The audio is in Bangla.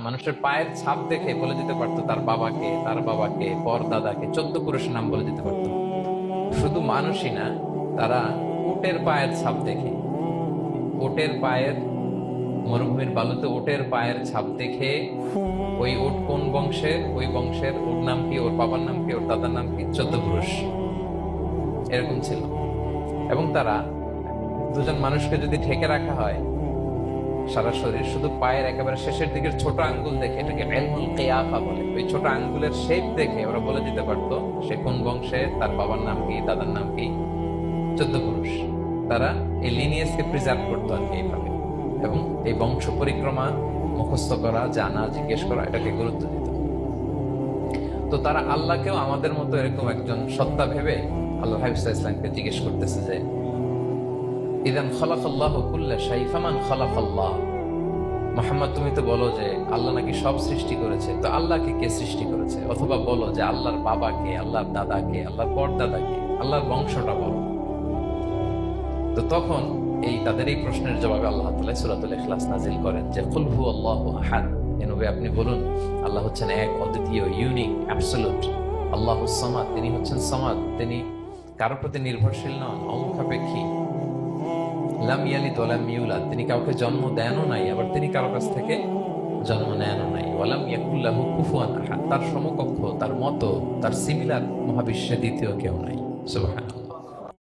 মানুষের পায়ের ছাপ দেখে বলে দিতে পারতো তার বাবাকে, তার বাবাকে, পরদাদাকে, 14 পুরুষের নাম বলে দিতে পারতো। শুধু মানুষই না, তারা উটের পায়ের ছাপ দেখে, উটের পায়ের, মরুভূমির বালুতে উটের পায়ের ছাপ দেখে ওই উট কোন বংশের, ওই বংশের ওর নাম কি, ওর বাবার নাম কি, ওর দাদার নাম কি, 14 পুরুষ এরকম ছিল। এবং তারা দুজন মানুষকে যদি ঢেকে রাখা হয় সারা শরীর, শুধু পায়ের একেবারে শেষের দিকের ছোট আঙ্গুল দেখে, এটাকে ইলমুল কিয়াফা বলে, ওই ছোট আঙ্গুলের শেপ দেখে ওরা বলে দিতে পারতো সে কোন বংশে, তার বাবার নাম কি, দাদার নাম কি, 14 পুরুষ। তারা এই লিনিয়েজকে প্রিজার্ভ করতো আর কি এইভাবে। এবং এই বংশ পরিক্রমা মুখস্থ করা, জানা, জিজ্ঞেস করা, এটাকে গুরুত্ব দিত। তো তারা আল্লাহকেও আমাদের মতো এরকম একজন সত্তা ভেবে আল্লাহ হাবিব ইসলামকে জিজ্ঞেস করতেছে যে ইদান খালাকাল্লাহু কুল্লা শাই ফামান খালাকাল্লাহ, মুহাম্মদ তুমি তো বলো যে আল্লাহ নাকি সব সৃষ্টি করেছে, তো আল্লাহকে কে সৃষ্টি করেছে? অথবা বলো যে আল্লাহর বাবাকে, আল্লাহর দাদাকে, আল্লাহর পরদাদাকে, আল্লাহর বংশটা বলো। তো তখন এই তাদের এই প্রশ্নের জবাবে আল্লাহ তাআলা সূরাতুল ইখলাস নাজিল করেন যে কুল হুয়াল্লাহু আহাদ, এ নবী আপনি বলুন আল্লাহ হচ্ছেন এক, অদ্বিতীয়, ইউনিক, অ্যাবসলিউট। আল্লাহুস সামাদ, তিনি হচ্ছেন সামাদ, তিনি কারো প্রতি নির্ভরশীল নন, অমুখাপেক্ষী। লাম ইয়ালিদ ওয়া লাম ইউলাদ, তিনি কাউকে জন্ম দেনও নাই, আবার তিনি কারো কাছ থেকে জন্ম নেনও নাই। ওয়া লাম ইয়াকুল লাহু কুফুয়ান আহাদ, তার সমকক্ষ, তার মতো, তার সিমিলার মহাবিশ্বে দ্বিতীয় কেউ নাই। সুবহানাল্লাহ।